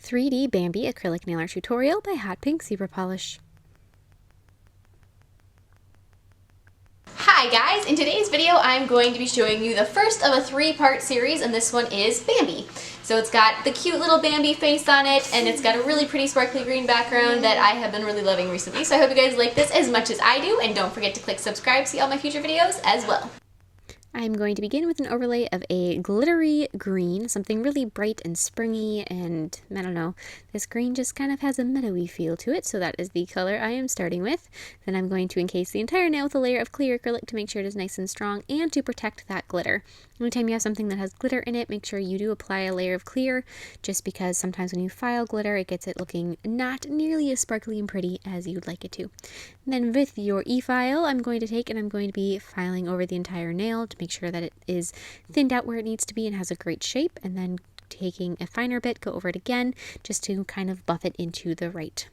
3D Bambi Acrylic Nail Art Tutorial by Hotpinkzebrapolish. Hi guys, in today's video I'm going to be showing you the first of a three-part series, and this one is Bambi. So it's got the cute little Bambi face on it, and it's got a really pretty sparkly green background that I have been really loving recently. So I hope you guys like this as much as I do, and don't forget to click subscribe to see all my future videos as well. I'm going to begin with an overlay of a glittery green, something really bright and springy, and I don't know, this green just kind of has a meadowy feel to it, so that is the color I am starting with. Then I'm going to encase the entire nail with a layer of clear acrylic to make sure it is nice and strong and to protect that glitter. Anytime you have something that has glitter in it, make sure you do apply a layer of clear, just because sometimes when you file glitter, it gets it looking not nearly as sparkly and pretty as you'd like it to. And then with your e-file, I'm going to take and I'm going to be filing over the entire nail to make sure that it is thinned out where it needs to be and has a great shape, and then taking a finer bit, go over it again just to kind of buff it into the right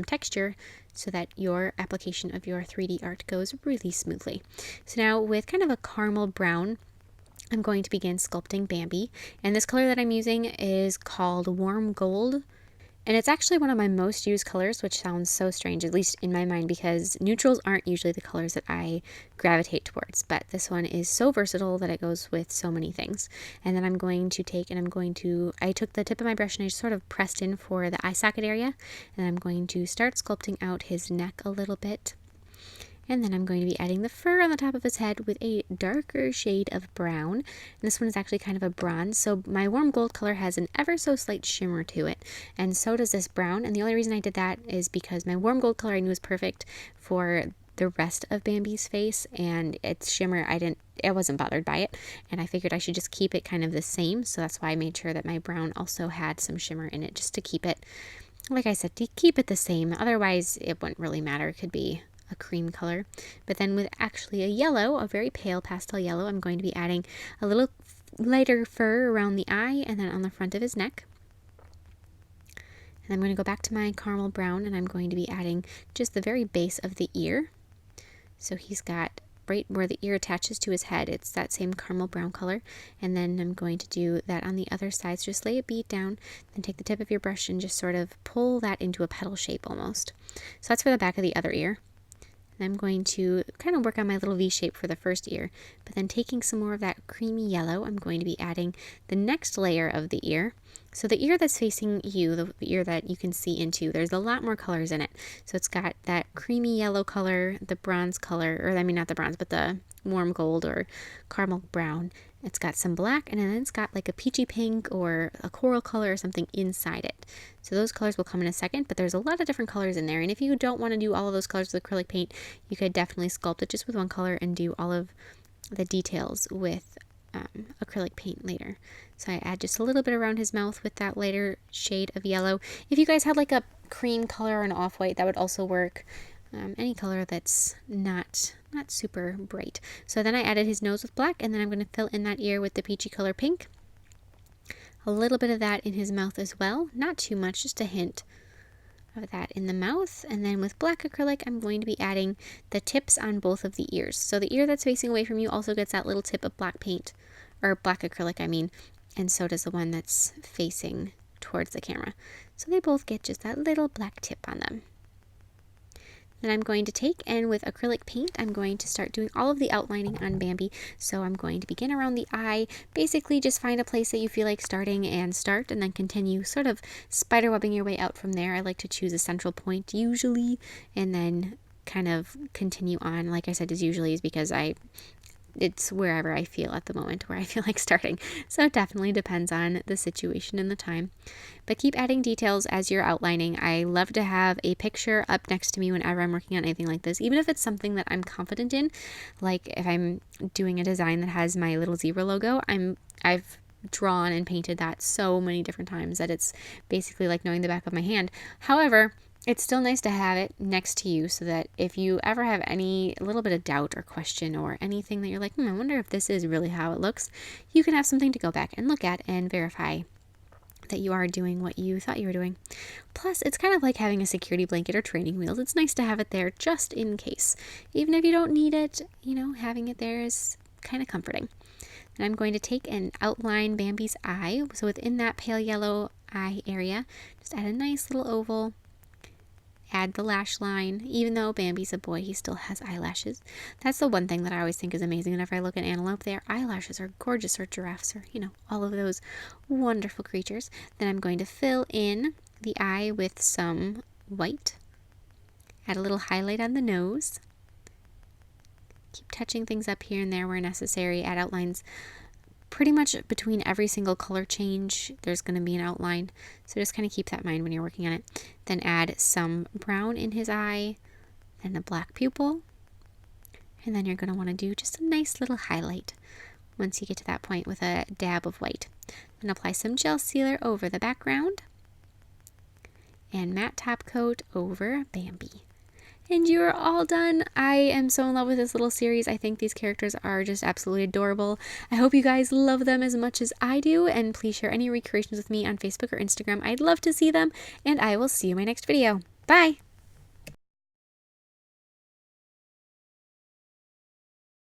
texture so that your application of your 3D art goes really smoothly. So now with kind of a caramel brown, I'm going to begin sculpting Bambi, and this color that I'm using is called Warm Gold. And it's actually one of my most used colors, which sounds so strange, at least in my mind, because neutrals aren't usually the colors that I gravitate towards. But this one is so versatile that it goes with so many things. And then I'm going to take and I took the tip of my brush and I just sort of pressed in for the eye socket area. And I'm going to start sculpting out his neck a little bit. And then I'm going to be adding the fur on the top of his head with a darker shade of brown. And this one is actually kind of a bronze, so my warm gold color has an ever so slight shimmer to it, and so does this brown. And the only reason I did that is because my warm gold color I knew was perfect for the rest of Bambi's face, and its shimmer I wasn't bothered by it, and I figured I should just keep it kind of the same, so that's why I made sure that my brown also had some shimmer in it, just to keep it, like I said, to keep it the same. Otherwise it wouldn't really matter. It could be a cream color. But then with actually a yellow, a very pale pastel yellow, I'm going to be adding a little lighter fur around the eye and then on the front of his neck. And I'm going to go back to my caramel brown, and I'm going to be adding just the very base of the ear. So he's got right where the ear attaches to his head, it's that same caramel brown color. And then I'm going to do that on the other side. So just lay a bead down, then take the tip of your brush and just sort of pull that into a petal shape almost. So that's for the back of the other ear. And I'm going to kind of work on my little V shape for the first ear, but then taking some more of that creamy yellow, I'm going to be adding the next layer of the ear. So the ear that's facing you, the ear that you can see into, there's a lot more colors in it. So it's got that creamy yellow color, the bronze color, or I mean not the bronze, but the warm gold or caramel brown. It's got some black, and then it's got like a peachy pink or a coral color or something inside it. So those colors will come in a second, but there's a lot of different colors in there. And if you don't want to do all of those colors with acrylic paint, you could definitely sculpt it just with one color and do all of the details with acrylic paint later. So I add just a little bit around his mouth with that lighter shade of yellow. If you guys had like a cream color or an off-white, that would also work. Any color that's not super bright. So then I added his nose with black, and then I'm going to fill in that ear with the peachy color pink. A little bit of that in his mouth as well. Not too much, just a hint of that in the mouth. And then with black acrylic, I'm going to be adding the tips on both of the ears. So the ear that's facing away from you also gets that little tip of black paint, or black acrylic, I mean, and so does the one that's facing towards the camera. So they both get just that little black tip on them. Then I'm going to take, and with acrylic paint, I'm going to start doing all of the outlining on Bambi. So I'm going to begin around the eye. Basically just find a place that you feel like starting and start, and then continue sort of spiderwebbing your way out from there. I like to choose a central point usually, and then kind of continue on. Like I said, is because it's wherever I feel at the moment where I feel like starting. So it definitely depends on the situation and the time. But keep adding details as you're outlining. I love to have a picture up next to me whenever I'm working on anything like this, even if it's something that I'm confident in. Like if I'm doing a design that has my little zebra logo, I've drawn and painted that so many different times that it's basically like knowing the back of my hand. However, it's still nice to have it next to you so that if you ever have any little bit of doubt or question or anything that you're like, I wonder if this is really how it looks, you can have something to go back and look at and verify that you are doing what you thought you were doing. Plus, it's kind of like having a security blanket or training wheels. It's nice to have it there just in case. Even if you don't need it, having it there is kind of comforting. And I'm going to take and outline Bambi's eye. So within that pale yellow eye area. Just add a nice little oval. Add the lash line. Even though Bambi's a boy, he still has eyelashes. That's the one thing that I always think is amazing whenever I look at Antelope. Their eyelashes are gorgeous, or giraffes, or, all of those wonderful creatures. Then I'm going to fill in the eye with some white. Add a little highlight on the nose. Keep touching things up here and there where necessary. Add outlines pretty much between every single color change. There's going to be an outline, so just kind of keep that in mind when you're working on it. Then add some brown in his eye, then a black pupil, and then you're going to want to do just a nice little highlight once you get to that point with a dab of white. Then apply some gel sealer over the background and matte top coat over Bambi. And you are all done. I am so in love with this little series. I think these characters are just absolutely adorable. I hope you guys love them as much as I do, and please share any recreations with me on Facebook or Instagram. I'd love to see them, and I will see you in my next video. Bye!